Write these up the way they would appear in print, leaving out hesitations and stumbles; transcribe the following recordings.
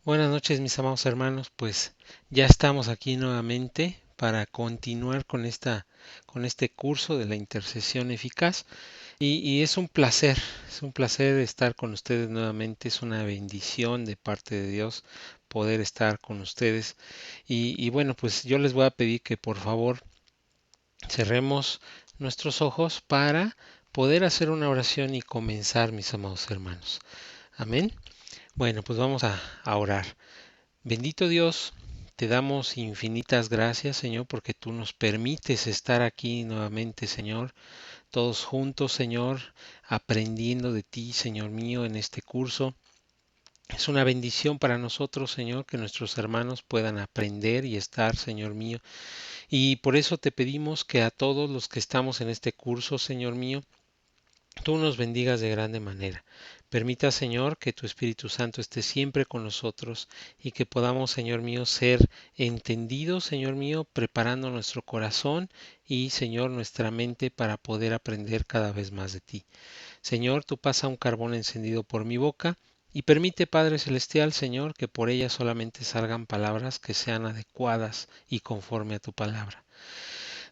Buenas noches, mis amados hermanos. Pues ya estamos aquí nuevamente para continuar con este curso de la intercesión eficaz. Y es un placer estar con ustedes nuevamente. Es una bendición de parte de Dios poder estar con ustedes. Y bueno, pues yo les voy a pedir que por favor cerremos nuestros ojos para poder hacer una oración y comenzar, mis amados hermanos. Amén. Bueno, pues vamos a orar. Bendito Dios, te damos infinitas gracias, Señor, porque tú nos permites estar aquí nuevamente, Señor, todos juntos, Señor, aprendiendo de ti, Señor mío, en este curso. Es una bendición para nosotros, Señor, que nuestros hermanos puedan aprender y estar, Señor mío. Y por eso te pedimos que a todos los que estamos en este curso, Señor mío, tú nos bendigas de grande manera. Permita, Señor, que tu Espíritu Santo esté siempre con nosotros y que podamos, Señor mío, ser entendidos, Señor mío, preparando nuestro corazón y, Señor, nuestra mente para poder aprender cada vez más de ti. Señor, tú pasa un carbón encendido por mi boca y permite, Padre Celestial, Señor, que por ella solamente salgan palabras que sean adecuadas y conforme a tu palabra.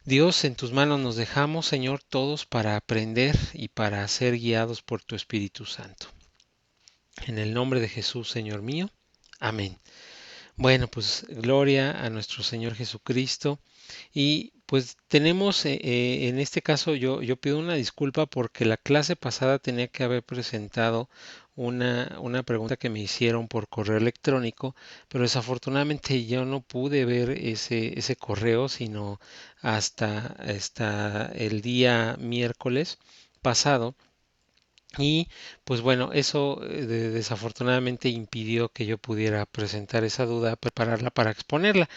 Dios, en tus manos nos dejamos, Señor, todos para aprender y para ser guiados por tu Espíritu Santo. En el nombre de Jesús, Señor mío. Amén. Bueno, pues gloria a nuestro Señor Jesucristo. Y pues tenemos, en este caso yo pido una disculpa porque la clase pasada tenía que haber presentado una pregunta que me hicieron por correo electrónico, pero desafortunadamente yo no pude ver ese correo sino hasta el día miércoles pasado. Y pues bueno, eso desafortunadamente impidió que yo pudiera presentar esa duda, prepararla para exponerla.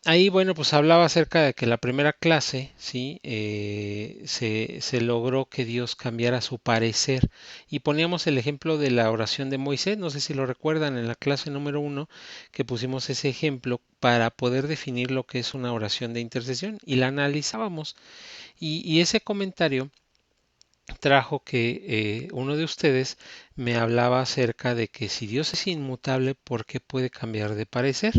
Ahí, bueno, pues hablaba acerca de que la primera clase, ¿sí? Se logró que Dios cambiara su parecer y poníamos el ejemplo de la oración de Moisés, no sé si lo recuerdan en la clase número 1, que pusimos ese ejemplo para poder definir lo que es una oración de intercesión y la analizábamos. Y ese comentario trajo que uno de ustedes me hablaba acerca de que si Dios es inmutable, ¿por qué puede cambiar de parecer?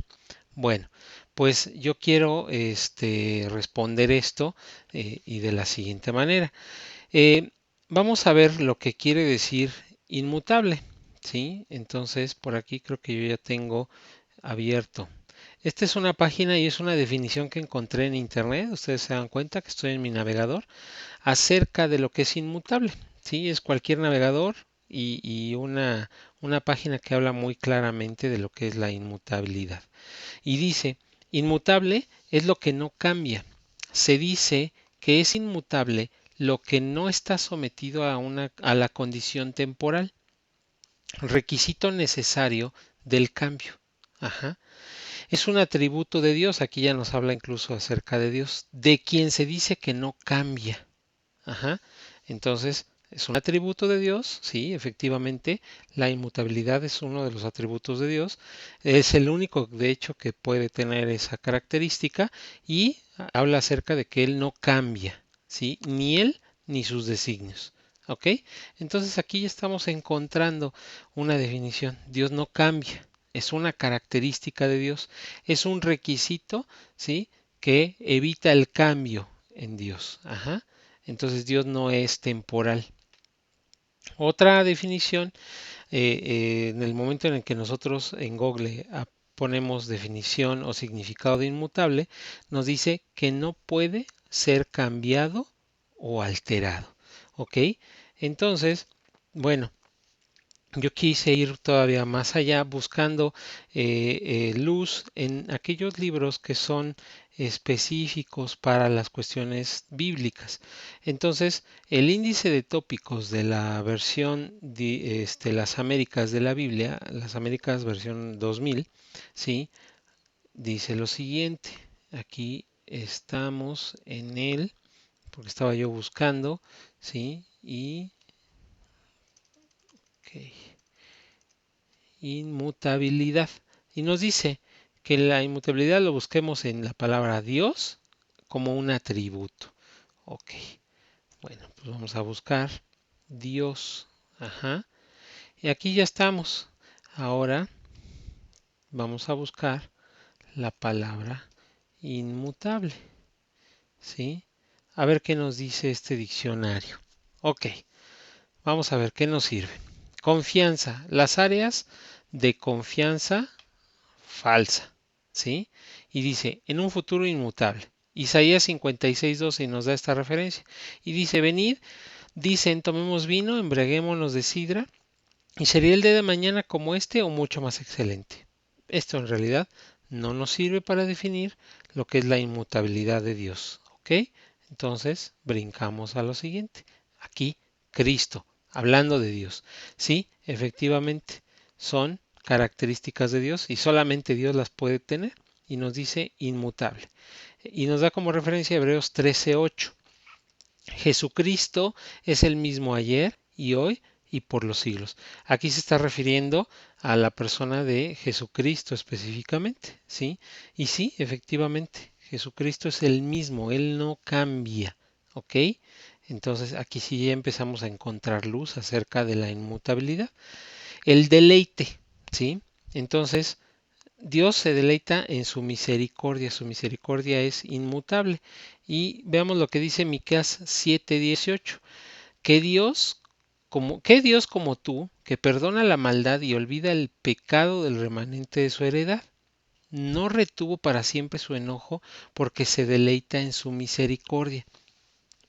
Bueno, pues yo quiero responder esto y de la siguiente manera. Eh, Vamos a ver lo que quiere decir inmutable, ¿sí? Entonces, por aquí creo que yo ya tengo abierto. Esta es una página y es una definición que encontré en internet. Ustedes se dan cuenta que estoy en mi navegador acerca de lo que es inmutable. ¿Sí? Es cualquier navegador y una página que habla muy claramente de lo que es la inmutabilidad. Y dice, inmutable es lo que no cambia. Se dice que es inmutable lo que no está sometido a la condición temporal, requisito necesario del cambio. Ajá. Es un atributo de Dios, aquí ya nos habla incluso acerca de Dios, de quien se dice que no cambia. Ajá. Entonces, es un atributo de Dios, sí, efectivamente, la inmutabilidad es uno de los atributos de Dios, es el único, de hecho, que puede tener esa característica y habla acerca de que Él no cambia, sí, ni Él ni sus designios. ¿Ok? Entonces aquí ya estamos encontrando una definición. Dios no cambia, es una característica de Dios, es un requisito, ¿sí? Que evita el cambio en Dios. Ajá. Entonces Dios no es temporal. Otra definición, en el momento en el que nosotros en Google ponemos definición o significado de inmutable, nos dice que no puede ser cambiado o alterado. ¿Ok? Entonces, bueno, yo quise ir todavía más allá buscando luz en aquellos libros que son específicos para las cuestiones bíblicas. Entonces, el índice de tópicos de la versión de las Américas de la Biblia, las Américas versión 2000, ¿sí? Dice lo siguiente. Aquí estamos en él, porque estaba yo buscando, ¿sí? Y, ok, inmutabilidad. Y nos dice que la inmutabilidad lo busquemos en la palabra Dios como un atributo. Ok, bueno, pues vamos a buscar Dios. Ajá. Y aquí ya estamos. Ahora, vamos a buscar la palabra inmutable, ¿sí? A ver qué nos dice este diccionario. Ok, vamos a ver qué nos sirve. Confianza, las áreas de confianza falsa, ¿sí? Y dice, en un futuro inmutable. Isaías 56:12 nos da esta referencia. Y dice, venid, dicen, tomemos vino, embriaguémonos de sidra, y sería el día de mañana como este o mucho más excelente. Esto en realidad no nos sirve para definir lo que es la inmutabilidad de Dios, ¿ok? Entonces brincamos a lo siguiente. Aquí, Cristo, hablando de Dios. Sí, efectivamente, son características de Dios y solamente Dios las puede tener y nos dice inmutable. Y nos da como referencia Hebreos 13:8. Jesucristo es el mismo ayer y hoy y por los siglos. Aquí se está refiriendo a la persona de Jesucristo específicamente, ¿sí? Y sí, efectivamente, Jesucristo es el mismo, Él no cambia, ¿ok? Entonces aquí sí ya empezamos a encontrar luz acerca de la inmutabilidad. El deleite, ¿sí? Entonces, Dios se deleita en su misericordia es inmutable. Y veamos lo que dice Miqueas 7:18, que Dios como tú, que perdona la maldad y olvida el pecado del remanente de su heredad, no retuvo para siempre su enojo, porque se deleita en su misericordia.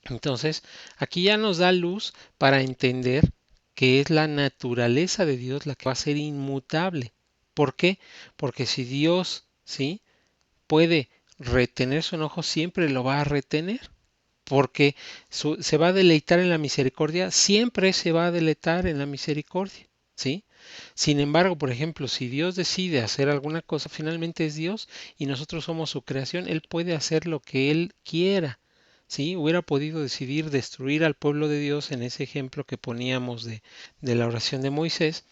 Entonces, aquí ya nos da luz para entender que es la naturaleza de Dios la que va a ser inmutable. ¿Por qué? Porque si Dios, ¿sí?, puede retener su enojo, siempre lo va a retener. Porque se va a deleitar en la misericordia, siempre se va a deleitar en la misericordia, ¿sí? Sin embargo, por ejemplo, si Dios decide hacer alguna cosa, finalmente es Dios y nosotros somos su creación, Él puede hacer lo que Él quiera, ¿sí? Hubiera podido decidir destruir al pueblo de Dios en ese ejemplo que poníamos de la oración de Moisés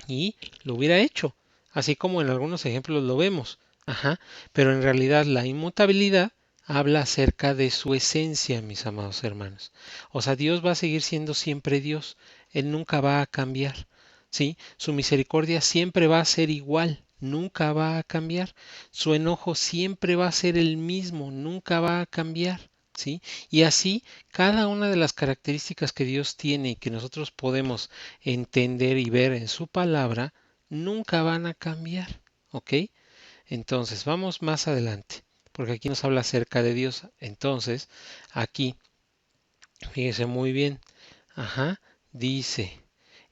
y lo hubiera hecho, así como en algunos ejemplos lo vemos. Ajá, pero en realidad la inmutabilidad habla acerca de su esencia, mis amados hermanos. O sea, Dios va a seguir siendo siempre Dios, Él nunca va a cambiar, ¿sí? Su misericordia siempre va a ser igual, nunca va a cambiar. Su enojo siempre va a ser el mismo, nunca va a cambiar, ¿sí? Y así, cada una de las características que Dios tiene y que nosotros podemos entender y ver en su palabra, nunca van a cambiar, ¿ok? Entonces, vamos más adelante, porque aquí nos habla acerca de Dios. Entonces, aquí, fíjese muy bien, ajá, dice,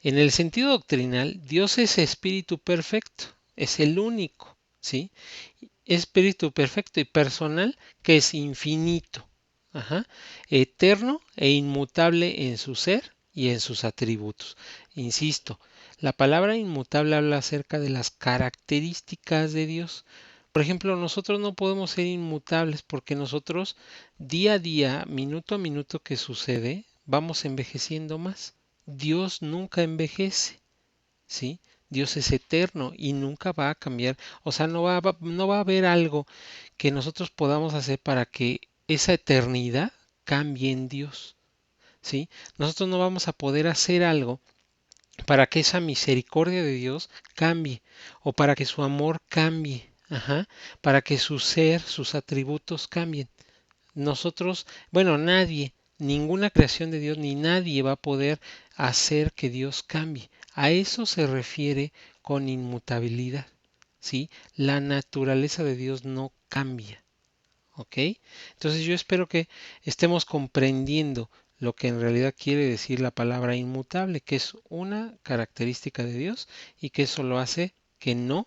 en el sentido doctrinal, Dios es espíritu perfecto, es el único, ¿sí? Espíritu perfecto y personal que es infinito, ajá, eterno e inmutable en su ser y en sus atributos. Insisto, la palabra inmutable habla acerca de las características de Dios. Por ejemplo, nosotros no podemos ser inmutables porque nosotros día a día, minuto a minuto que sucede, vamos envejeciendo más. Dios nunca envejece. ¿Sí? Dios es eterno y nunca va a cambiar. O sea, no va a haber algo que nosotros podamos hacer para que esa eternidad cambie en Dios. ¿Sí? Nosotros no vamos a poder hacer algo para que esa misericordia de Dios cambie o para que su amor cambie. Ajá, para que su ser, sus atributos cambien. Nosotros, bueno, nadie, ninguna creación de Dios, ni nadie va a poder hacer que Dios cambie. A eso se refiere con inmutabilidad, ¿sí? La naturaleza de Dios no cambia, ¿ok? Entonces yo espero que estemos comprendiendo lo que en realidad quiere decir la palabra inmutable, que es una característica de Dios y que eso lo hace que no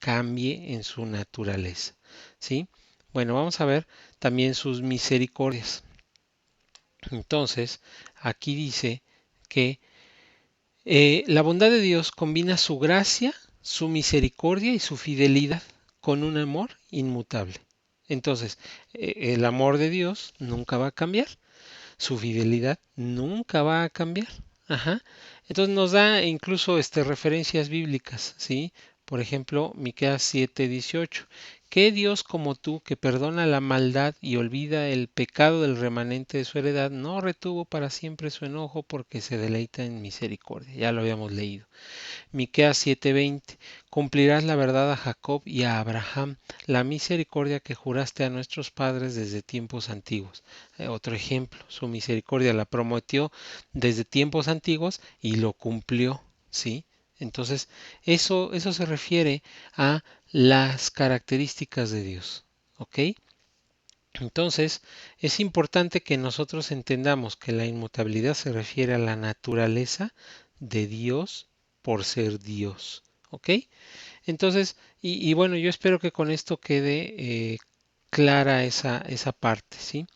cambie en su naturaleza, ¿sí? Bueno, vamos a ver también sus misericordias. Entonces, aquí dice que la bondad de Dios combina su gracia, su misericordia y su fidelidad con un amor inmutable. Entonces, el amor de Dios nunca va a cambiar, su fidelidad nunca va a cambiar. Ajá. Entonces nos da incluso referencias bíblicas, ¿sí? Por ejemplo, Miqueas 7:18, ¿Qué Dios como tú, que perdona la maldad y olvida el pecado del remanente de su heredad, no retuvo para siempre su enojo porque se deleita en misericordia? Ya lo habíamos leído. Miqueas 7:20. Cumplirás la verdad a Jacob y a Abraham, la misericordia que juraste a nuestros padres desde tiempos antiguos. Otro ejemplo, su misericordia la prometió desde tiempos antiguos y lo cumplió, ¿sí? Entonces, eso se refiere a las características de Dios, ¿ok? Entonces, es importante que nosotros entendamos que la inmutabilidad se refiere a la naturaleza de Dios por ser Dios. ¿Ok? Entonces, y bueno, yo espero que con esto quede clara esa parte, ¿sí?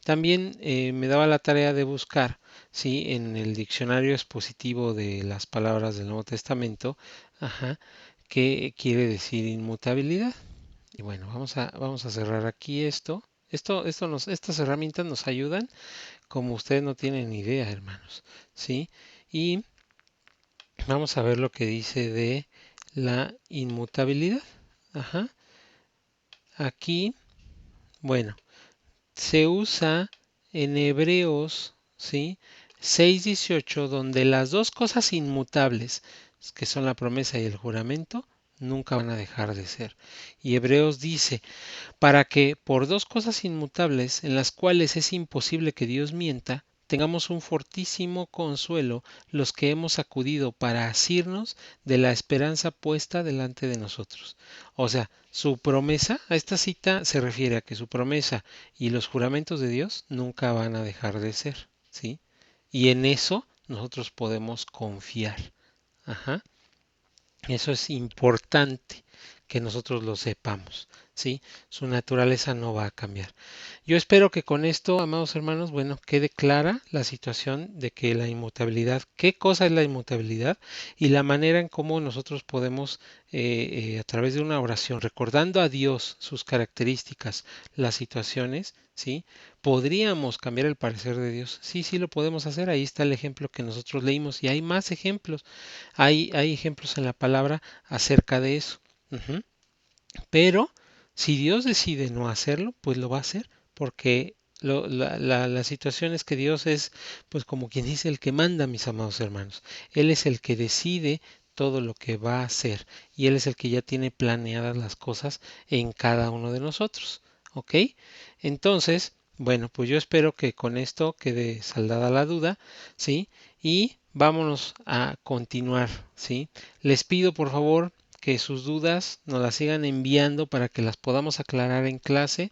También me daba la tarea de buscar, ¿sí? En el diccionario expositivo de las palabras del Nuevo Testamento, ajá, qué quiere decir inmutabilidad. Y bueno, vamos a cerrar aquí esto. Estas herramientas nos ayudan como ustedes no tienen idea, hermanos, ¿sí? Y vamos a ver lo que dice de la inmutabilidad. Ajá. Aquí, bueno, se usa en Hebreos, ¿sí? 6:18, donde las dos cosas inmutables, que son la promesa y el juramento, nunca van a dejar de ser. Y Hebreos dice, para que por dos cosas inmutables, en las cuales es imposible que Dios mienta, tengamos un fortísimo consuelo los que hemos acudido para asirnos de la esperanza puesta delante de nosotros. O sea, su promesa, a esta cita se refiere a que su promesa y los juramentos de Dios nunca van a dejar de ser, ¿sí? Y en eso nosotros podemos confiar. Ajá. Eso es importante que nosotros lo sepamos, ¿sí? Su naturaleza no va a cambiar. Yo espero que con esto, amados hermanos, bueno, quede clara la situación de que la inmutabilidad, qué cosa es la inmutabilidad y la manera en cómo nosotros podemos, a través de una oración, recordando a Dios sus características, las situaciones, ¿sí? ¿Podríamos cambiar el parecer de Dios? Sí, sí lo podemos hacer. Ahí está el ejemplo que nosotros leímos y hay más ejemplos. Hay ejemplos en la palabra acerca de eso. Ujú. Pero si Dios decide no hacerlo, pues lo va a hacer, porque la situación es que Dios es, pues como quien dice, el que manda, mis amados hermanos. Él es el que decide todo lo que va a hacer y Él es el que ya tiene planeadas las cosas en cada uno de nosotros. ¿Ok? Entonces, bueno, pues yo espero que con esto quede saldada la duda, ¿sí? Y vámonos a continuar, ¿sí? Les pido por favor que sus dudas nos las sigan enviando para que las podamos aclarar en clase.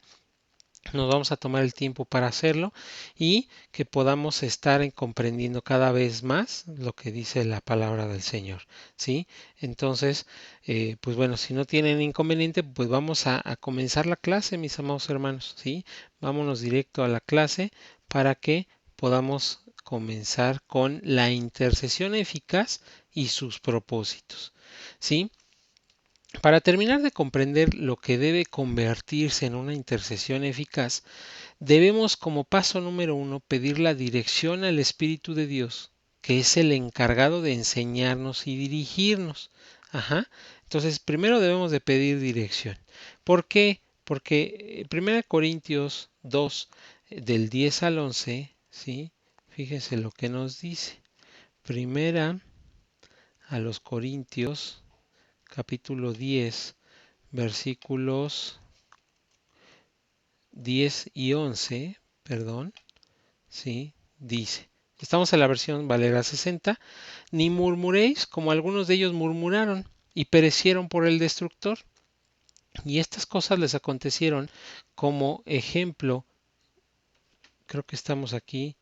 Nos vamos a tomar el tiempo para hacerlo y que podamos estar comprendiendo cada vez más lo que dice la palabra del Señor, ¿sí? Entonces, pues bueno, si no tienen inconveniente, pues vamos a comenzar la clase, mis amados hermanos, ¿sí? Vámonos directo a la clase para que podamos comenzar con la intercesión eficaz y sus propósitos, ¿sí? Para terminar de comprender lo que debe convertirse en una intercesión eficaz, debemos como paso número uno pedir la dirección al Espíritu de Dios, que es el encargado de enseñarnos y dirigirnos. Ajá. Entonces, primero debemos de pedir dirección. ¿Por qué? Porque 1 Corintios 2, del 10 al 11, ¿sí? Fíjense lo que nos dice. Primera a los Corintios, capítulo 10, versículos 10 y 11, perdón, sí, dice, estamos en la versión Valera 60, ni murmuréis como algunos de ellos murmuraron y perecieron por el destructor. Y estas cosas les acontecieron como ejemplo, creo que estamos aquí,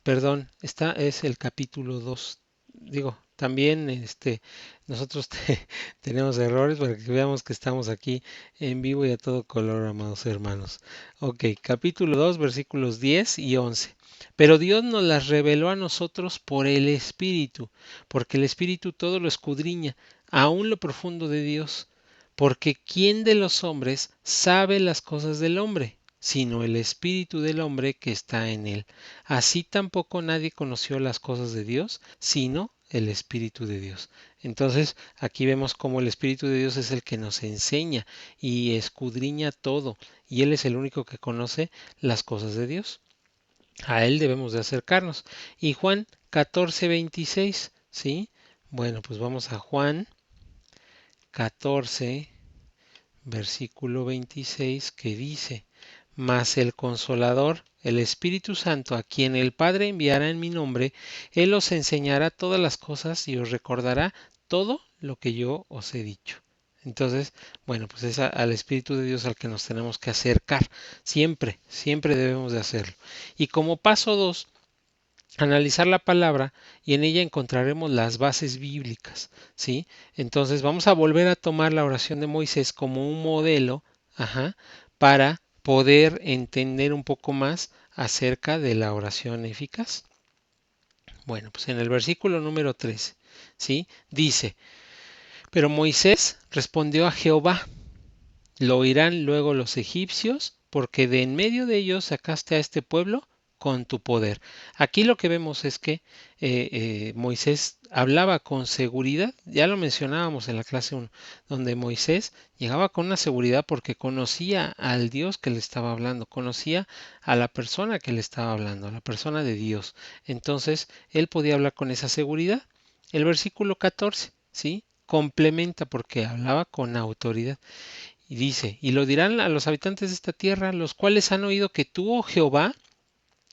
perdón, esta es el capítulo 2. Digo, también nosotros tenemos errores para que veamos que estamos aquí en vivo y a todo color, amados hermanos. Ok, capítulo 2, versículos 10 y 11. Pero Dios nos las reveló a nosotros por el Espíritu, porque el Espíritu todo lo escudriña, aún lo profundo de Dios. Porque ¿quién de los hombres sabe las cosas del hombre, sino el Espíritu del hombre que está en él? Así tampoco nadie conoció las cosas de Dios, sino el Espíritu de Dios. Entonces, aquí vemos cómo el Espíritu de Dios es el que nos enseña y escudriña todo, y Él es el único que conoce las cosas de Dios. A Él debemos de acercarnos. Y Juan 14:26, ¿sí? Bueno, pues vamos a Juan 14, versículo 26, que dice: Mas el Consolador, el Espíritu Santo, a quien el Padre enviará en mi nombre, Él os enseñará todas las cosas y os recordará todo lo que yo os he dicho. Entonces, bueno, pues es al Espíritu de Dios al que nos tenemos que acercar. Siempre, siempre debemos de hacerlo. Y como paso 2, analizar la palabra, y en ella encontraremos las bases bíblicas, ¿sí? Entonces vamos a volver a tomar la oración de Moisés como un modelo, ajá, para poder entender un poco más acerca de la oración eficaz. Bueno, pues en el versículo número 13, ¿sí? Dice: Pero Moisés respondió a Jehová: Lo oirán luego los egipcios, porque de en medio de ellos sacaste a este pueblo con tu poder. Aquí lo que vemos es que Moisés hablaba con seguridad, ya lo mencionábamos en la clase 1, donde Moisés llegaba con una seguridad porque conocía al Dios que le estaba hablando, conocía a la persona que le estaba hablando, a la persona de Dios. Entonces, él podía hablar con esa seguridad. El versículo 14, ¿sí? Complementa porque hablaba con autoridad. Y dice: Y lo dirán a los habitantes de esta tierra, los cuales han oído que tú, oh Jehová,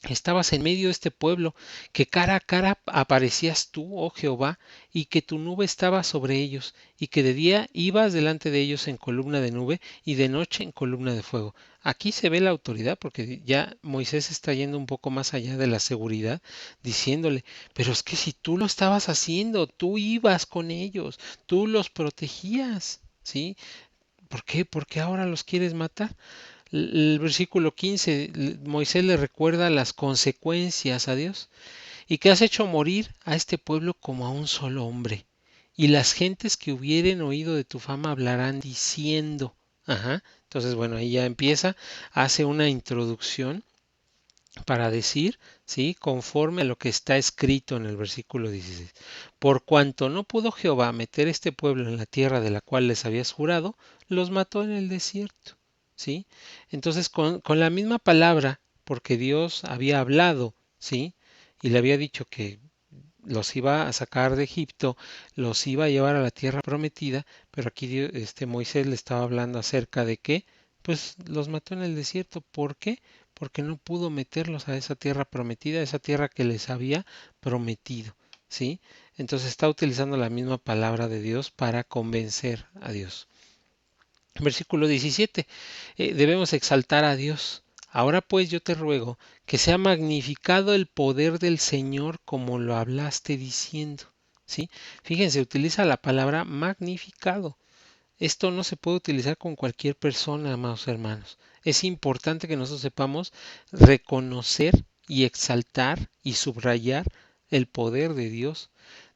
estabas en medio de este pueblo, que cara a cara aparecías tú, oh Jehová, y que tu nube estaba sobre ellos, y que de día ibas delante de ellos en columna de nube, y de noche en columna de fuego. Aquí se ve la autoridad, porque ya Moisés está yendo un poco más allá de la seguridad, diciéndole: pero es que si tú lo estabas haciendo, tú ibas con ellos, tú los protegías, ¿sí? ¿Por qué? ¿Porque ahora los quieres matar? El versículo 15, Moisés le recuerda las consecuencias a Dios: y que has hecho morir a este pueblo como a un solo hombre. Y las gentes que hubieren oído de tu fama hablarán diciendo. Ajá. Entonces, bueno, ahí ya empieza, hace una introducción para decir, ¿sí? Conforme a lo que está escrito en el versículo 16. Por cuanto no pudo Jehová meter este pueblo en la tierra de la cual les habías jurado, los mató en el desierto, ¿sí? Entonces, con la misma palabra, porque Dios había hablado, ¿sí? Y le había dicho que los iba a sacar de Egipto, los iba a llevar a la tierra prometida, pero aquí Moisés le estaba hablando acerca de que, pues los mató en el desierto. ¿Por qué? Porque no pudo meterlos a esa tierra prometida, a esa tierra que les había prometido, ¿sí? Entonces está utilizando la misma palabra de Dios para convencer a Dios. Versículo 17. Debemos exaltar a Dios. Ahora pues yo te ruego que sea magnificado el poder del Señor como lo hablaste diciendo. ¿Sí? Fíjense, utiliza la palabra magnificado. Esto no se puede utilizar con cualquier persona, amados hermanos. Es importante que nosotros sepamos reconocer y exaltar y subrayar el poder de Dios.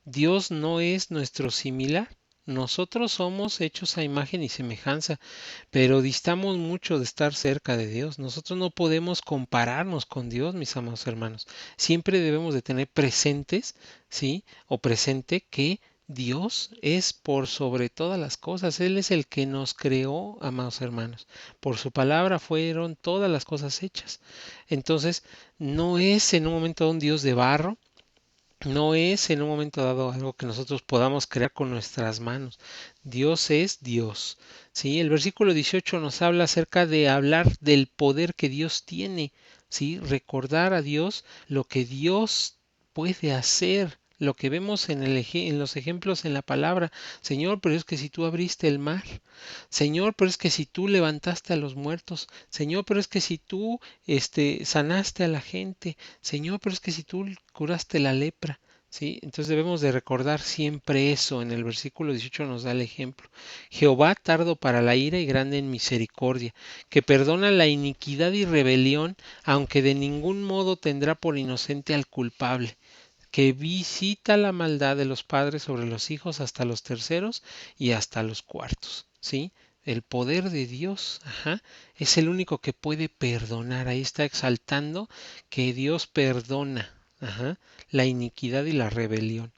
Dios no es nuestro similar. Nosotros somos hechos a imagen y semejanza, pero distamos mucho de estar cerca de Dios. Nosotros no podemos compararnos con Dios, mis amados hermanos. Siempre debemos de tener presentes, ¿sí? O presente que Dios es por sobre todas las cosas. Él es el que nos creó, amados hermanos. Por su palabra fueron todas las cosas hechas. Entonces, no es en un momento un Dios de barro, no es en un momento dado algo que nosotros podamos crear con nuestras manos. Dios es Dios. ¿Sí? El versículo 18 nos habla acerca de hablar del poder que Dios tiene. ¿Sí? Recordar a Dios lo que Dios puede hacer. Lo que vemos en los ejemplos en la palabra. Señor, pero es que si tú abriste el mar. Señor, pero es que si tú levantaste a los muertos. Señor, pero es que si tú sanaste a la gente. Señor, pero es que si tú curaste la lepra. ¿Sí? Entonces debemos de recordar siempre eso. En el versículo 18 nos da el ejemplo. Jehová tardo para la ira y grande en misericordia, que perdona la iniquidad y rebelión, aunque de ningún modo tendrá por inocente al culpable, que visita la maldad de los padres sobre los hijos hasta los terceros y hasta los cuartos. ¿Sí? El poder de Dios, ajá, es el único que puede perdonar. Ahí está exaltando que Dios perdona, ajá, la iniquidad y la rebelión.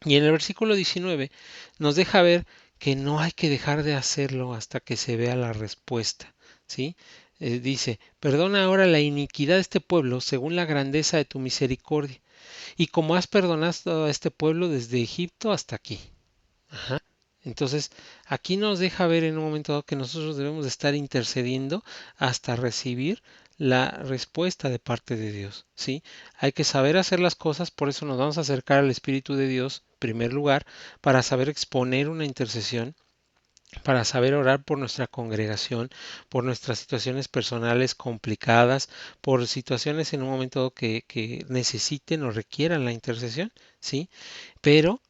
Y en el versículo 19 nos deja ver que no hay que dejar de hacerlo hasta que se vea la respuesta, ¿sí? Dice, perdona ahora la iniquidad de este pueblo según la grandeza de tu misericordia, y como has perdonado a este pueblo desde Egipto hasta aquí. Ajá. Entonces, aquí nos deja ver en un momento dado que nosotros debemos de estar intercediendo hasta recibir la respuesta de parte de Dios, ¿sí? Hay que saber hacer las cosas, por eso nos vamos a acercar al Espíritu de Dios, en primer lugar, para saber exponer una intercesión, para saber orar por nuestra congregación, por nuestras situaciones personales complicadas, por situaciones en un momento dado que necesiten o requieran la intercesión, ¿sí? Pero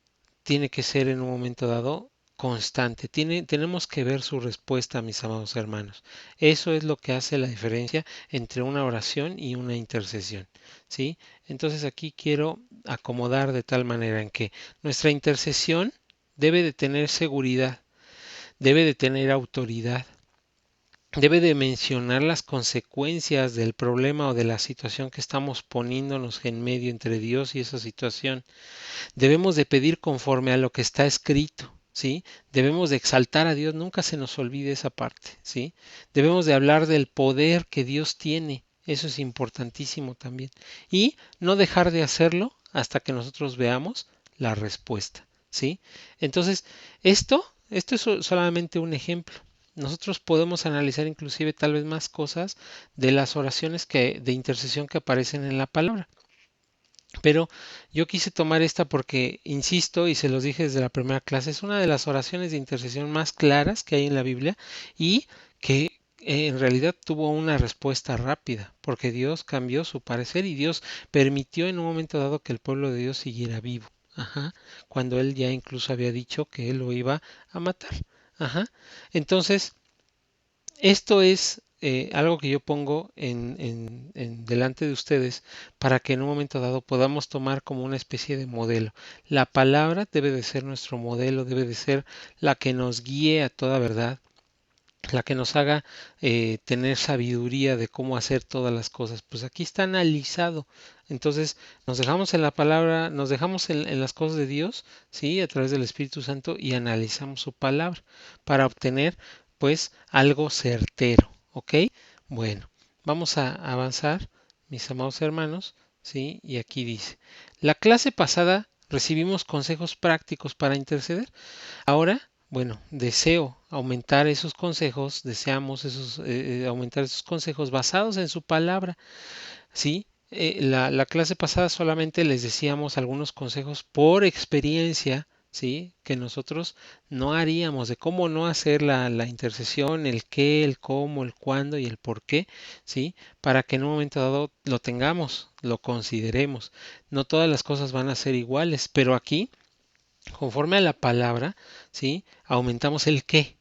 tiene que ser en un momento dado constante. Tenemos que ver su respuesta, mis amados hermanos. Eso es lo que hace la diferencia entre una oración y una intercesión. ¿Sí? Entonces aquí quiero acomodar de tal manera en que nuestra intercesión debe de tener seguridad, debe de tener autoridad, debe de mencionar las consecuencias del problema o de la situación que estamos poniéndonos en medio entre Dios y esa situación. Debemos de pedir conforme a lo que está escrito, ¿sí? Debemos de exaltar a Dios, nunca se nos olvide esa parte, ¿sí? Debemos de hablar del poder que Dios tiene, eso es importantísimo también. Y no dejar de hacerlo hasta que nosotros veamos la respuesta, ¿sí? Entonces, esto es solamente un ejemplo. Nosotros podemos analizar inclusive tal vez más cosas de las oraciones de intercesión que aparecen en la palabra. Pero yo quise tomar esta porque, insisto, y se los dije desde la primera clase, es una de las oraciones de intercesión más claras que hay en la Biblia y que en realidad tuvo una respuesta rápida, porque Dios cambió su parecer y Dios permitió en un momento dado que el pueblo de Dios siguiera vivo. Ajá, cuando él ya incluso había dicho que él lo iba a matar. Ajá. Entonces, esto es algo que yo pongo delante de ustedes para que en un momento dado podamos tomar como una especie de modelo. La palabra debe de ser nuestro modelo, debe de ser la que nos guíe a toda verdad, la que nos haga tener sabiduría de cómo hacer todas las cosas. Pues aquí está analizado. Entonces nos dejamos en la palabra, nos dejamos en las cosas de Dios, ¿sí? A través del Espíritu Santo y analizamos su palabra para obtener pues algo certero, ¿ok? Bueno, vamos a avanzar, mis amados hermanos, ¿sí? Y aquí dice, la clase pasada recibimos consejos prácticos para interceder. Ahora, bueno, deseo aumentar esos consejos, deseamos aumentar esos consejos basados en su palabra, ¿sí? La clase pasada solamente les decíamos algunos consejos por experiencia, ¿sí? Que nosotros no haríamos, de cómo no hacer la intercesión, el qué, el cómo, el cuándo y el por qué, ¿sí? Para que en un momento dado lo tengamos, lo consideremos. No todas las cosas van a ser iguales, pero aquí conforme a la palabra, ¿sí? Aumentamos el qué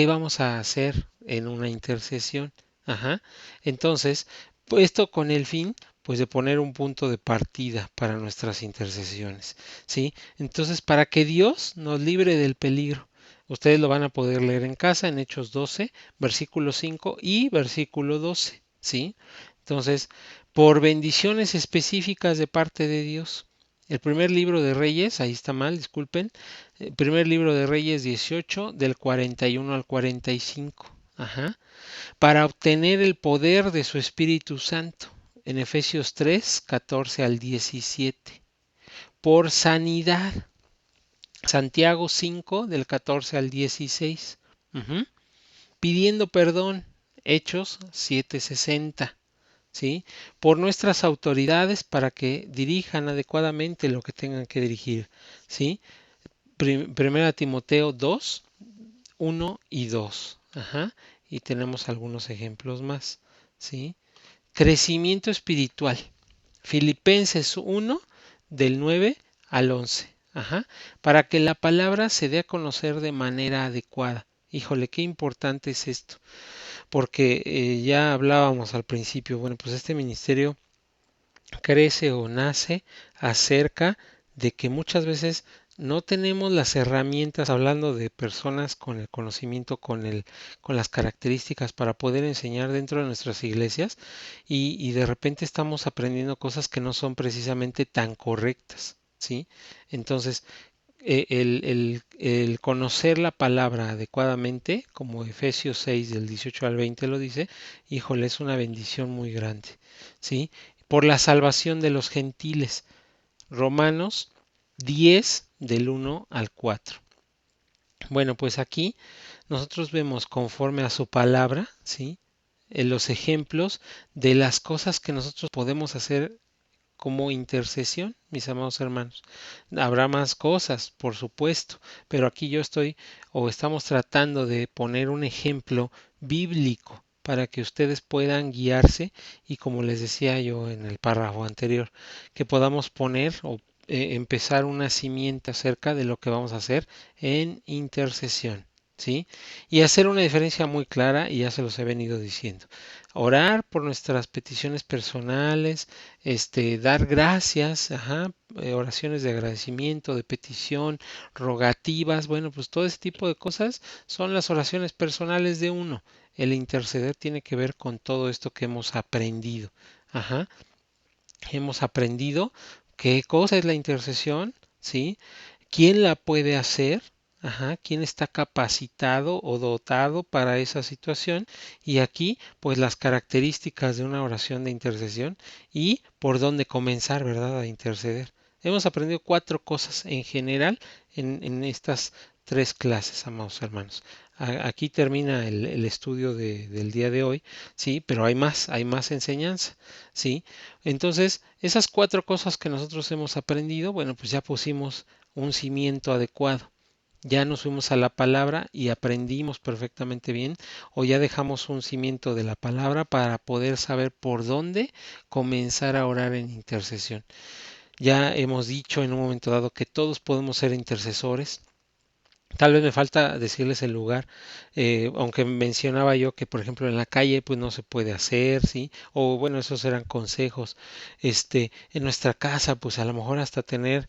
vamos a hacer en una intercesión. Ajá. Entonces, pues esto con el fin, pues de poner un punto de partida para nuestras intercesiones, ¿sí? Entonces, para que Dios nos libre del peligro. Ustedes lo van a poder leer en casa en Hechos 12, versículo 5 y versículo 12, ¿sí? Entonces, por bendiciones específicas de parte de Dios. El primer libro de Reyes, ahí está mal, disculpen. El primer libro de Reyes 18, del 41 al 45. Ajá. Para obtener el poder de su Espíritu Santo. En Efesios 3, 14 al 17. Por sanidad. Santiago 5, del 14 al 16. Ujú. Pidiendo perdón. Hechos 7:60. ¿Sí? Por nuestras autoridades para que dirijan adecuadamente lo que tengan que dirigir, ¿sí? Primera Timoteo 2, 1 y 2. Ajá. Y tenemos algunos ejemplos más, ¿sí? Crecimiento espiritual. Filipenses 1 del 9 al 11. Ajá. Para que la palabra se dé a conocer de manera adecuada. Híjole, qué importante es esto, porque ya hablábamos al principio, bueno, pues este ministerio crece o nace acerca de que muchas veces no tenemos las herramientas, hablando de personas con el conocimiento, con las características para poder enseñar dentro de nuestras iglesias y de repente estamos aprendiendo cosas que no son precisamente tan correctas, ¿sí? Entonces, el conocer la palabra adecuadamente, como Efesios 6 del 18 al 20 lo dice, híjole, es una bendición muy grande, ¿sí? Por la salvación de los gentiles. Romanos 10 del 1 al 4. Bueno, pues aquí nosotros vemos conforme a su palabra, ¿sí? En los ejemplos de las cosas que nosotros podemos hacer como intercesión, mis amados hermanos. Habrá más cosas, por supuesto, pero aquí yo estoy o estamos tratando de poner un ejemplo bíblico para que ustedes puedan guiarse y como les decía yo en el párrafo anterior, que podamos poner o empezar una simiente acerca de lo que vamos a hacer en intercesión. ¿Sí? Y hacer una diferencia muy clara, y ya se los he venido diciendo. Orar por nuestras peticiones personales, dar gracias, ajá, oraciones de agradecimiento, de petición, rogativas, bueno, pues todo ese tipo de cosas son las oraciones personales de uno. El interceder tiene que ver con todo esto que hemos aprendido. Ajá, hemos aprendido qué cosa es la intercesión, ¿sí? ¿Quién la puede hacer? Ajá, ¿quién está capacitado o dotado para esa situación? Y aquí, pues las características de una oración de intercesión y por dónde comenzar, ¿verdad? A interceder. Hemos aprendido cuatro cosas en general en estas tres clases, amados hermanos. Aquí termina el estudio del día de hoy, sí, pero hay más enseñanza, sí. Entonces, esas cuatro cosas que nosotros hemos aprendido, bueno, pues ya pusimos un cimiento adecuado. Ya nos fuimos a la palabra y aprendimos perfectamente bien, o ya dejamos un cimiento de la palabra para poder saber por dónde comenzar a orar en intercesión. Ya hemos dicho en un momento dado que todos podemos ser intercesores. Tal vez me falta decirles el lugar, aunque mencionaba yo que, por ejemplo, en la calle pues no se puede hacer, ¿sí? O bueno, esos eran consejos. En nuestra casa, pues a lo mejor hasta tener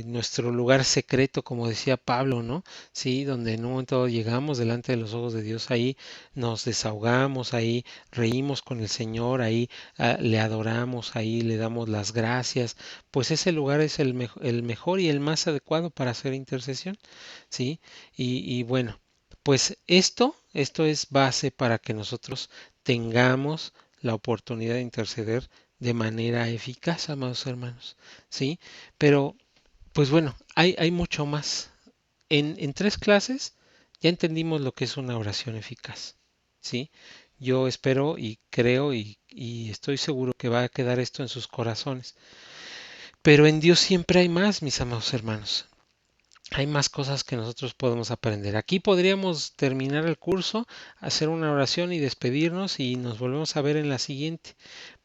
nuestro lugar secreto, como decía Pablo, ¿no? Sí, donde en un momento dado llegamos delante de los ojos de Dios, ahí nos desahogamos, ahí reímos con el Señor, ahí le adoramos, ahí le damos las gracias. Pues ese lugar es el mejor y el más adecuado para hacer intercesión. ¿Sí? Y bueno, pues esto es base para que nosotros tengamos la oportunidad de interceder de manera eficaz, amados hermanos, ¿sí? Pero, pues bueno, hay mucho más. En tres clases ya entendimos lo que es una oración eficaz, ¿sí? Yo espero y creo y estoy seguro que va a quedar esto en sus corazones. Pero en Dios siempre hay más, mis amados hermanos. Hay más cosas que nosotros podemos aprender. Aquí podríamos terminar el curso, hacer una oración y despedirnos y nos volvemos a ver en la siguiente.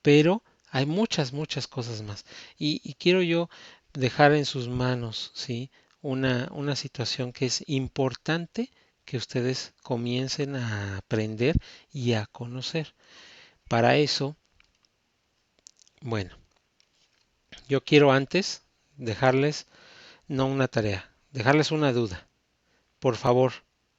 Pero hay muchas, muchas cosas más. Y quiero yo dejar en sus manos, ¿sí? Una situación que es importante que ustedes comiencen a aprender y a conocer. Para eso, bueno, yo quiero antes dejarles, no una tarea, dejarles una duda. Por favor,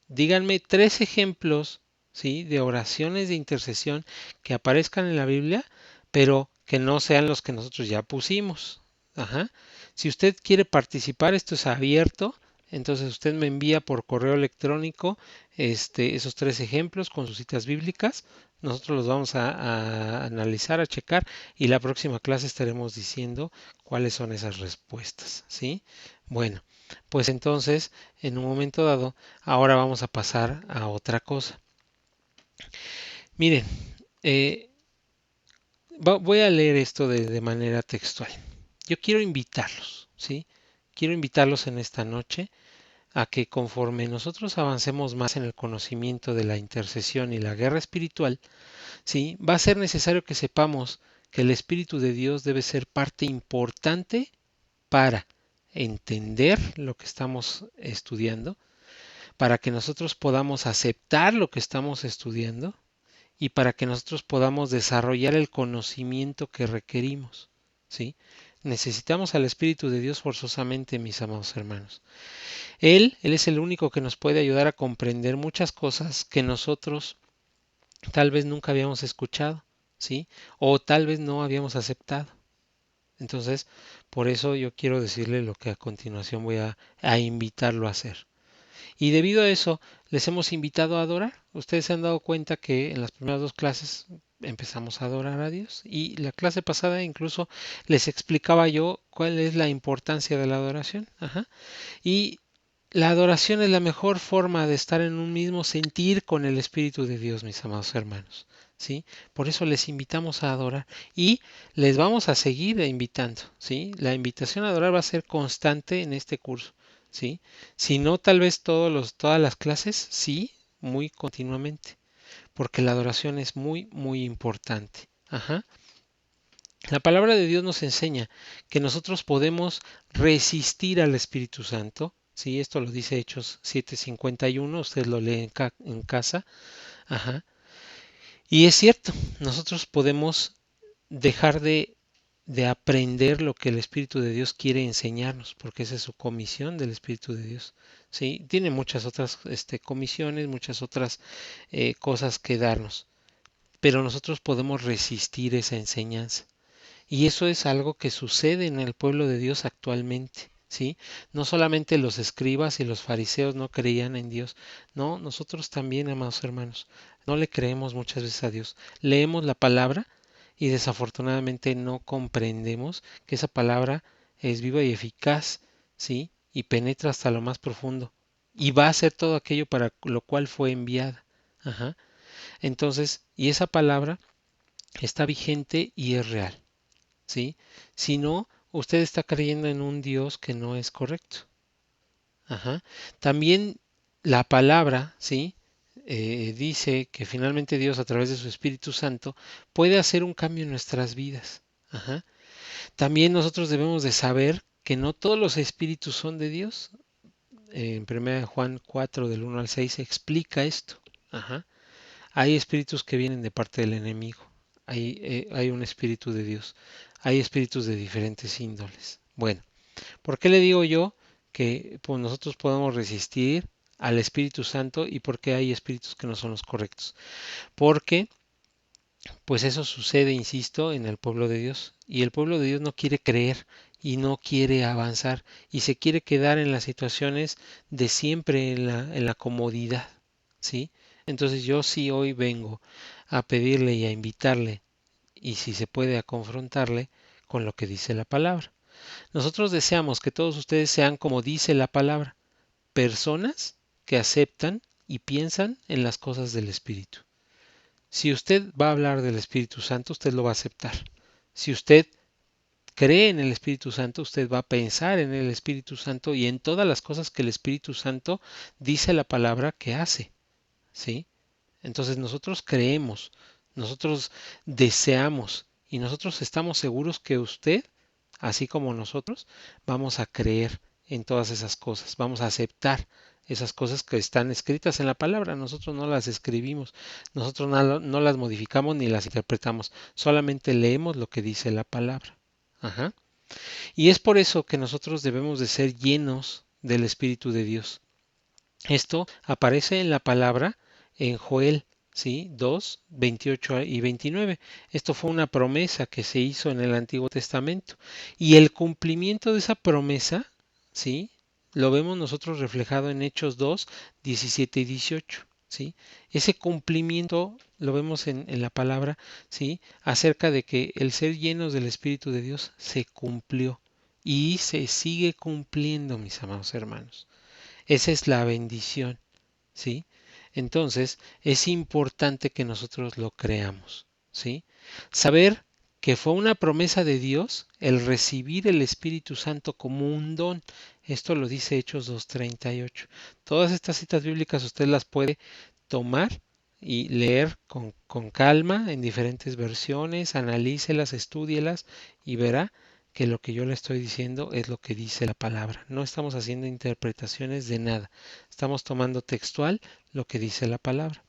díganme tres ejemplos, ¿sí? De oraciones de intercesión que aparezcan en la Biblia, pero que no sean los que nosotros ya pusimos. Ajá. Si usted quiere participar, esto es abierto. Entonces usted me envía por correo electrónico esos tres ejemplos con sus citas bíblicas. Nosotros los vamos a analizar, a checar y la próxima clase estaremos diciendo cuáles son esas respuestas, ¿sí? Bueno, pues entonces, en un momento dado, ahora vamos a pasar a otra cosa. Miren, eh, voy a leer esto de manera textual. Yo quiero invitarlos, ¿sí? Quiero invitarlos en esta noche a que conforme nosotros avancemos más en el conocimiento de la intercesión y la guerra espiritual, ¿sí? Va a ser necesario que sepamos que el Espíritu de Dios debe ser parte importante para entender lo que estamos estudiando, para que nosotros podamos aceptar lo que estamos estudiando y para que nosotros podamos desarrollar el conocimiento que requerimos, ¿sí? Necesitamos al Espíritu de Dios forzosamente, mis amados hermanos. Él es el único que nos puede ayudar a comprender muchas cosas que nosotros tal vez nunca habíamos escuchado, ¿sí? O tal vez no habíamos aceptado. Entonces, Por eso yo quiero decirle lo que a continuación voy a invitarlo a hacer. Y debido a eso, les hemos invitado a adorar. Ustedes se han dado cuenta que en las primeras dos clases empezamos a adorar a Dios. Y la clase pasada incluso les explicaba yo cuál es la importancia de la adoración. Ajá. Y la adoración es la mejor forma de estar en un mismo sentir con el Espíritu de Dios, mis amados hermanos. ¿Sí? Por eso les invitamos a adorar y les vamos a seguir invitando. ¿Sí? La invitación a adorar va a ser constante en este curso. ¿Sí? Si no, tal vez todas las clases, sí, muy continuamente, porque la adoración es muy, muy importante. Ajá. La palabra de Dios nos enseña que nosotros podemos resistir al Espíritu Santo. Sí, esto lo dice Hechos 7:51, usted lo lee en casa. Ajá. Y es cierto, nosotros podemos dejar de aprender lo que el Espíritu de Dios quiere enseñarnos, porque esa es su comisión del Espíritu de Dios. Sí, tiene muchas otras comisiones, muchas otras cosas que darnos, pero nosotros podemos resistir esa enseñanza. Y eso es algo que sucede en el pueblo de Dios actualmente, ¿sí? No solamente los escribas y los fariseos no creían en Dios, no, nosotros también, amados hermanos, no le creemos muchas veces a Dios. Leemos la palabra y desafortunadamente no comprendemos que esa palabra es viva y eficaz, ¿sí? Y penetra hasta lo más profundo y va a hacer todo aquello para lo cual fue enviada. Ajá. Entonces, y esa palabra está vigente y es real. ¿Sí? Si no, usted está creyendo en un Dios que no es correcto. Ajá. También la palabra, ¿sí? Dice que finalmente Dios a través de su Espíritu Santo puede hacer un cambio en nuestras vidas. Ajá. También nosotros debemos de saber que no todos los espíritus son de Dios. En 1 Juan 4 del 1 al 6 explica esto. Ajá. Hay espíritus que vienen de parte del enemigo. Hay un espíritu de Dios. Hay espíritus de diferentes índoles. Bueno, ¿por qué le digo yo que pues, nosotros podemos resistir al Espíritu Santo y por qué hay espíritus que no son los correctos? Porque pues eso sucede, insisto, en el pueblo de Dios. Y el pueblo de Dios no quiere creer y no quiere avanzar y se quiere quedar en las situaciones de siempre en la comodidad. ¿Sí? Entonces yo sí hoy vengo a pedirle y a invitarle y si se puede a confrontarle con lo que dice la palabra. Nosotros deseamos que todos ustedes sean como dice la palabra, personas que aceptan y piensan en las cosas del Espíritu. Si usted va a hablar del Espíritu Santo, usted lo va a aceptar. Si usted cree en el Espíritu Santo, usted va a pensar en el Espíritu Santo y en todas las cosas que el Espíritu Santo dice la palabra que hace. ¿Sí? Entonces nosotros creemos, nosotros deseamos y nosotros estamos seguros que usted, así como nosotros, vamos a creer en todas esas cosas, vamos a aceptar esas cosas que están escritas en la palabra. Nosotros no las escribimos, nosotros no las modificamos ni las interpretamos, solamente leemos lo que dice la palabra. Ajá. Y es por eso que nosotros debemos de ser llenos del Espíritu de Dios. Esto aparece en la palabra en Joel, ¿sí? 2, 28 y 29. Esto fue una promesa que se hizo en el Antiguo Testamento. Y el cumplimiento de esa promesa, ¿sí? Lo vemos nosotros reflejado en Hechos 2, 17 y 18. ¿Sí? Ese cumplimiento lo vemos en la palabra, ¿sí? Acerca de que el ser llenos del Espíritu de Dios se cumplió y se sigue cumpliendo, mis amados hermanos. Esa es la bendición, ¿sí? Entonces, es importante que nosotros lo creamos, ¿sí? Saber que fue una promesa de Dios el recibir el Espíritu Santo como un don. Esto lo dice Hechos 2:38. Todas estas citas bíblicas usted las puede tomar y leer con calma en diferentes versiones, analícelas, estúdielas y verá que lo que yo le estoy diciendo es lo que dice la palabra. No estamos haciendo interpretaciones de nada. Estamos tomando textual lo que dice la palabra.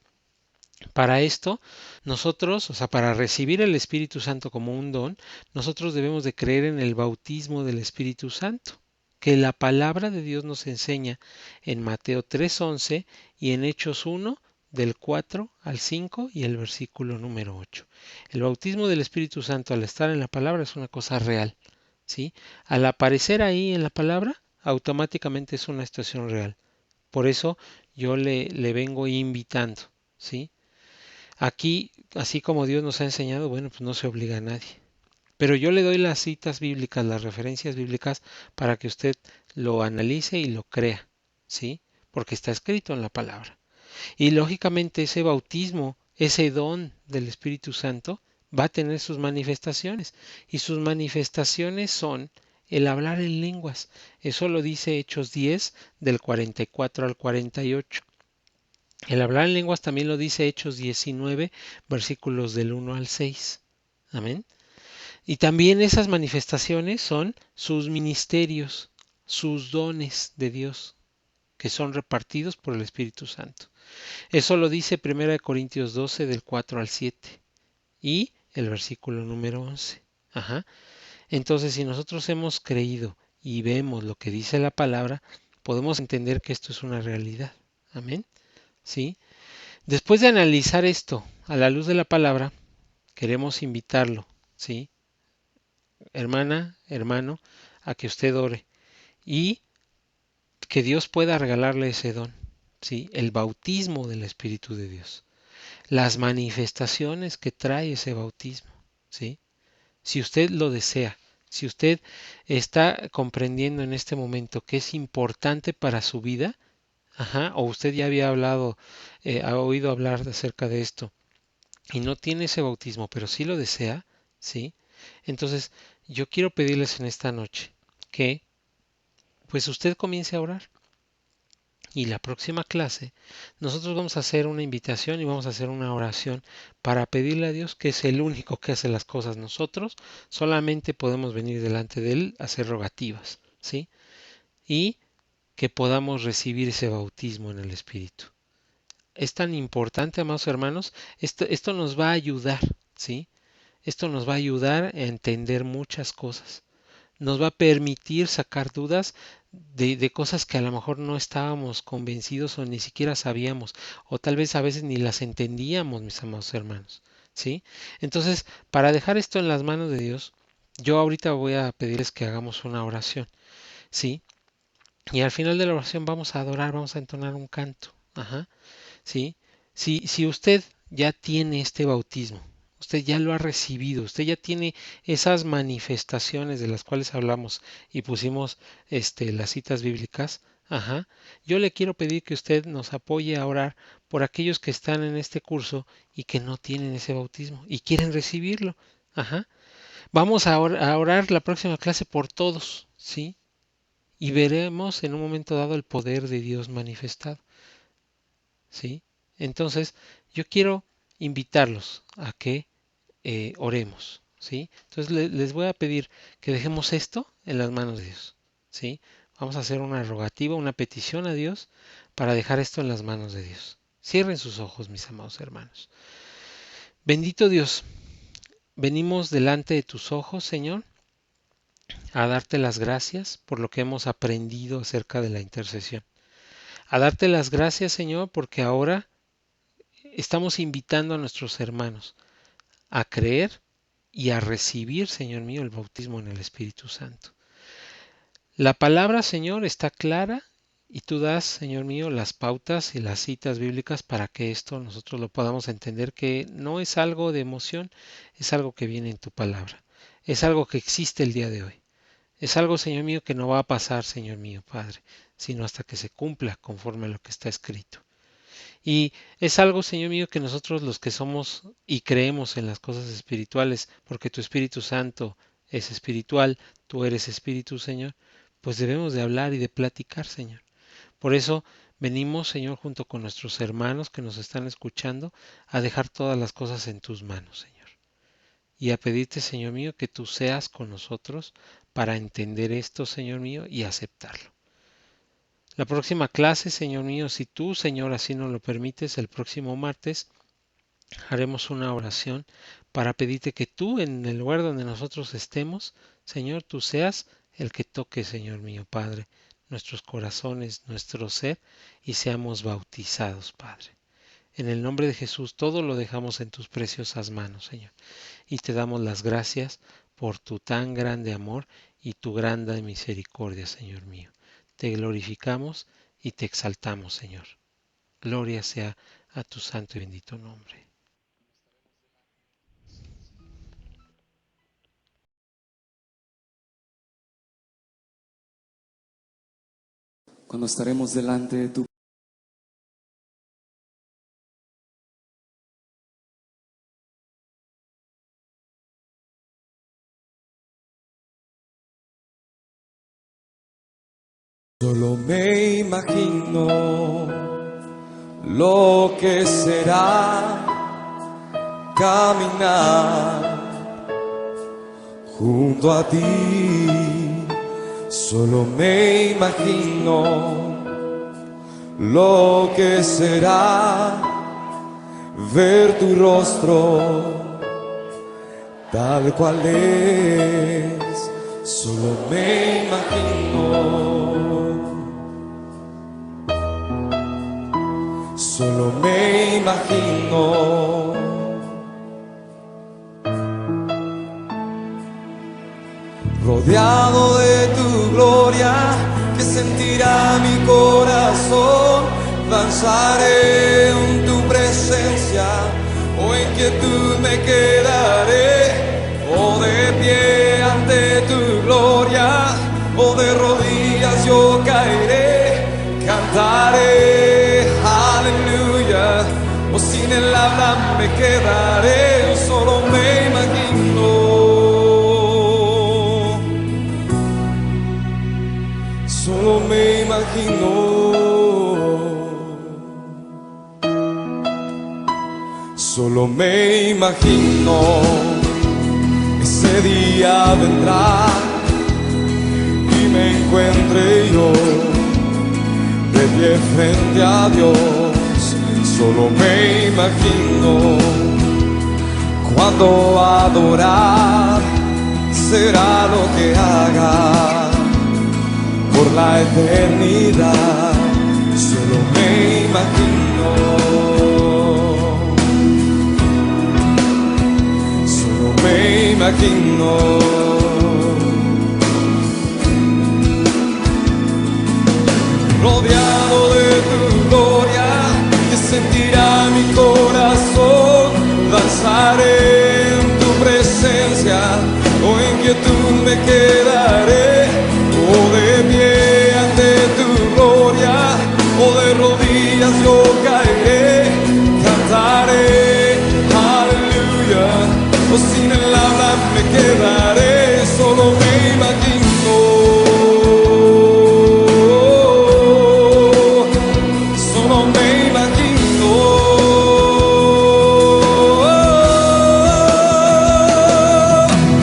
Para esto, nosotros, o sea, para recibir el Espíritu Santo como un don, nosotros debemos de creer en el bautismo del Espíritu Santo, que la palabra de Dios nos enseña en Mateo 3:11 y en Hechos 1 del 4 al 5 y el versículo número 8. El bautismo del Espíritu Santo al estar en la palabra es una cosa real. ¿sí? Al aparecer ahí en la palabra, automáticamente es una situación real. Por eso yo le vengo invitando, ¿sí? Aquí, así como Dios nos ha enseñado, bueno, pues no se obliga a nadie. Pero yo le doy las citas bíblicas, las referencias bíblicas, para que usted lo analice y lo crea, ¿sí? Porque está escrito en la palabra. Y lógicamente ese bautismo, ese don del Espíritu Santo, va a tener sus manifestaciones. Y sus manifestaciones son el hablar en lenguas. Eso lo dice Hechos 10, del 44 al 48. El hablar en lenguas también lo dice Hechos 19, versículos del 1 al 6. Amén. Y también esas manifestaciones son sus ministerios, sus dones de Dios, que son repartidos por el Espíritu Santo. Eso lo dice 1 Corintios 12 del 4 al 7 y el versículo número 11. Ajá. Entonces, si nosotros hemos creído y vemos lo que dice la palabra, podemos entender que esto es una realidad. Amén. ¿Sí? Después de analizar esto a la luz de la palabra, queremos invitarlo, ¿sí? Hermana, hermano, a que usted ore y que Dios pueda regalarle ese don, ¿sí? El bautismo del Espíritu de Dios, las manifestaciones que trae ese bautismo, ¿sí? Si usted lo desea, si usted está comprendiendo en este momento que es importante para su vida, ajá, o usted ya había hablado, ha oído hablar acerca de esto y no tiene ese bautismo, pero sí lo desea, ¿sí? Entonces, yo quiero pedirles en esta noche que pues usted comience a orar. Y la próxima clase nosotros vamos a hacer una invitación y vamos a hacer una oración para pedirle a Dios, que es el único que hace las cosas. Nosotros solamente podemos venir delante de Él a hacer rogativas, ¿sí? Y que podamos recibir ese bautismo en el Espíritu. Es tan importante, amados hermanos, esto nos va a ayudar, ¿sí? Esto nos va a ayudar a entender muchas cosas. Nos va a permitir sacar dudas de cosas que a lo mejor no estábamos convencidos o ni siquiera sabíamos, o tal vez a veces ni las entendíamos, mis amados hermanos, ¿sí? Entonces, para dejar esto en las manos de Dios, yo ahorita voy a pedirles que hagamos una oración, ¿sí? Y al final de la oración vamos a adorar, vamos a entonar un canto, ajá, ¿sí? Si usted ya tiene este bautismo, usted ya lo ha recibido, usted ya tiene esas manifestaciones de las cuales hablamos y pusimos las citas bíblicas, ajá, yo le quiero pedir que usted nos apoye a orar por aquellos que están en este curso y que no tienen ese bautismo y quieren recibirlo, ajá. Vamos a orar la próxima clase por todos, ¿sí? Y veremos en un momento dado el poder de Dios manifestado. ¿Sí? Entonces, yo quiero invitarlos a que oremos, ¿sí? Entonces, les voy a pedir que dejemos esto en las manos de Dios, ¿sí? Vamos a hacer una rogativa, una petición a Dios para dejar esto en las manos de Dios. Cierren sus ojos, mis amados hermanos. Bendito Dios, venimos delante de tus ojos, Señor, a darte las gracias por lo que hemos aprendido acerca de la intercesión. A darte las gracias, Señor, porque ahora estamos invitando a nuestros hermanos a creer y a recibir, Señor mío, el bautismo en el Espíritu Santo. La palabra, Señor, está clara y tú das, Señor mío, las pautas y las citas bíblicas para que esto nosotros lo podamos entender, que no es algo de emoción, es algo que viene en tu palabra, es algo que existe el día de hoy. Es algo, Señor mío, que no va a pasar, Señor mío, Padre, sino hasta que se cumpla conforme a lo que está escrito. Y es algo, Señor mío, que nosotros los que somos y creemos en las cosas espirituales, porque tu Espíritu Santo es espiritual, tú eres Espíritu, Señor, pues debemos de hablar y de platicar, Señor. Por eso venimos, Señor, junto con nuestros hermanos que nos están escuchando, a dejar todas las cosas en tus manos, Señor. Y a pedirte, Señor mío, que tú seas con nosotros para entender esto, Señor mío, y aceptarlo. La próxima clase, Señor mío, si tú, Señor, así nos lo permites, el próximo martes, haremos una oración para pedirte que tú, en el lugar donde nosotros estemos, Señor, tú seas el que toque, Señor mío, Padre, nuestros corazones, nuestro ser, y seamos bautizados, Padre. En el nombre de Jesús, todo lo dejamos en tus preciosas manos, Señor, y te damos las gracias por tu tan grande amor y tu grande misericordia, Señor mío. Te glorificamos y te exaltamos, Señor. Gloria sea a tu santo y bendito nombre. Cuando estaremos delante de tu solo me imagino lo que será caminar junto a ti. Solo me imagino lo que será ver tu rostro tal cual es. Solo me imagino, solo me imagino rodeado de tu gloria, que sentirá mi corazón. Danzaré en tu presencia, o en quietud me quedaré, o de pie ante tu gloria, o de rodillas yo caeré. Cantaré aleluya, o sin el habla me quedaré. Solo me imagino, solo me imagino, solo me imagino. Ese día vendrá y me encuentre yo de pie frente a Dios. Solo me imagino cuando adorar será lo que haga por la eternidad. Solo me imagino, solo me imagino rodeado de tu gloria, que sentirá mi corazón. Danzaré en tu presencia, o en quietud me quedaré, o de pie ante tu gloria, o de rodillas yo caeré. Cantaré aleluya, o sin el habla me quedaré. Solo me imagino, solo me imagino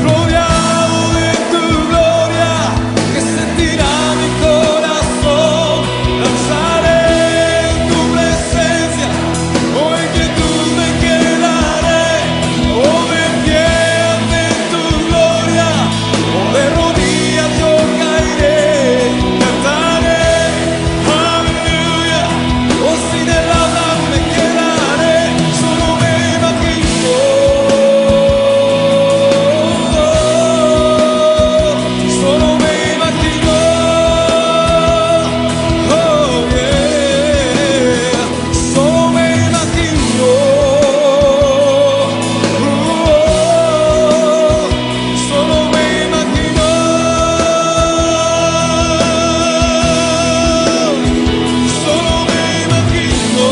rodeado de tu gloria, que sentirá mi corazón. Danzaré en tu presencia, o en quietud me quedaré, o de pie ante tu gloria, o de rodillas yo caeré. Cantaré aleluya, o sin el habla me quedaré. Solo me imagino, solo me imagino, oh yeah, solo me imagino, solo me imagino, solo me imagino,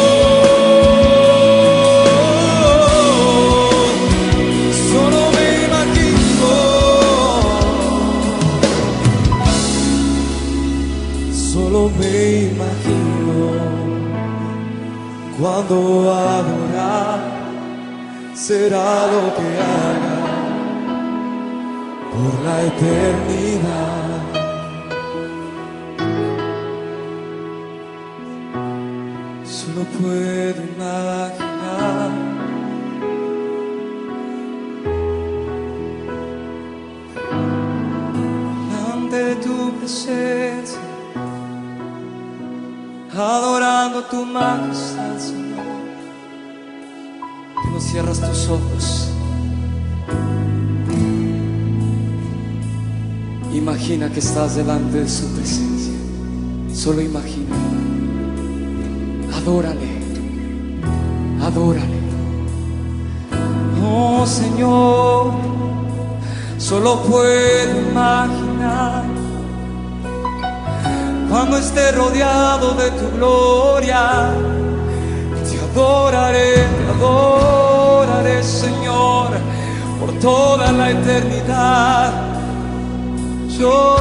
solo me imagino, solo me imagino cuando adorar será lo que haga por la eternidad. Solo puedo imaginar ante tu presencia, adorando tu majestad, Señor. Que no cierras tus ojos y Imagina que estás delante de su presencia. Solo imagina. Adórale. Adórale. Oh Señor, solo puedo imaginar cuando esté rodeado de tu gloria. Te adoraré, Señor, por toda la eternidad. Yo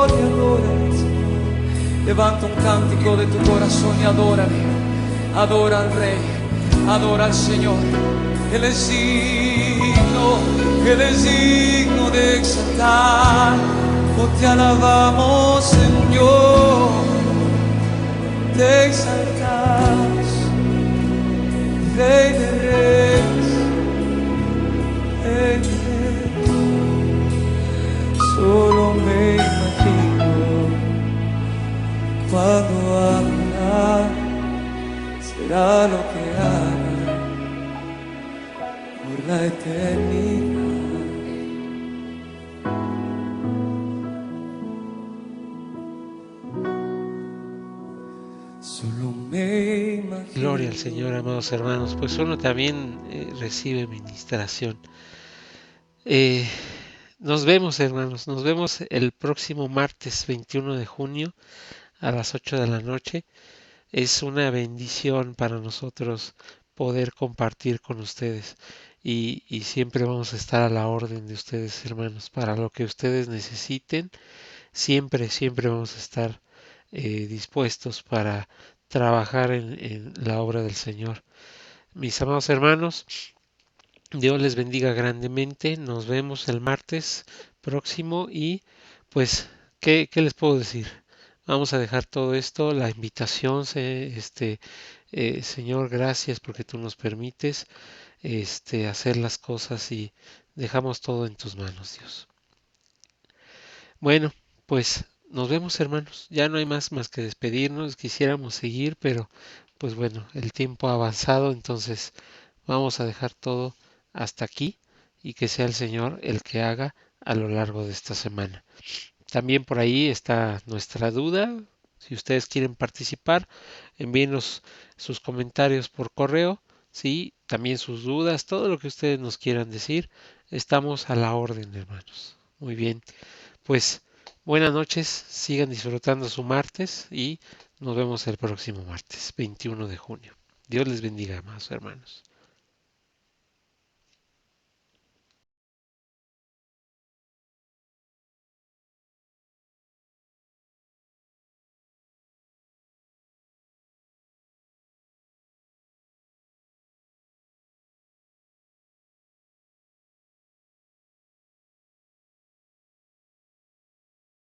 te adoraré, Señor. Levanta un cántico de tu corazón y adórale. Adora al Rey, adora al Señor. Él es digno de exaltar. Oh, te alabamos, Señor. Te exaltamos, Rey de Reyes, Rey de Reyes. Solo me imagino cuando adorar será lo que haga por la eternidad. Solo me imagino. Gloria al Señor, amados hermanos. Pues uno también recibe ministración. Eh, Nos vemos, hermanos. Nos vemos el próximo martes 21 de junio a las 8 de la noche. Es una bendición para nosotros poder compartir con ustedes y siempre vamos a estar a la orden de ustedes, hermanos, para lo que ustedes necesiten. Siempre vamos a estar dispuestos para trabajar en la obra del Señor. Mis amados hermanos, Dios les bendiga grandemente. Nos vemos el martes próximo y pues, ¿qué les puedo decir? Vamos a dejar todo esto, la invitación, Señor, gracias porque tú nos permites hacer las cosas y dejamos todo en tus manos, Dios. Bueno, pues nos vemos, hermanos. Ya no hay más que despedirnos. Quisiéramos seguir, pero pues bueno, el tiempo ha avanzado, entonces vamos a dejar todo hasta aquí y que sea el Señor el que haga a lo largo de esta semana. También por ahí está nuestra duda. Si ustedes quieren participar, envíenos sus comentarios por correo, sí, también sus dudas, todo lo que ustedes nos quieran decir. Estamos a la orden, hermanos. Muy bien, pues buenas noches, sigan disfrutando su martes y nos vemos el próximo martes, 21 de junio. Dios les bendiga, amados hermanos.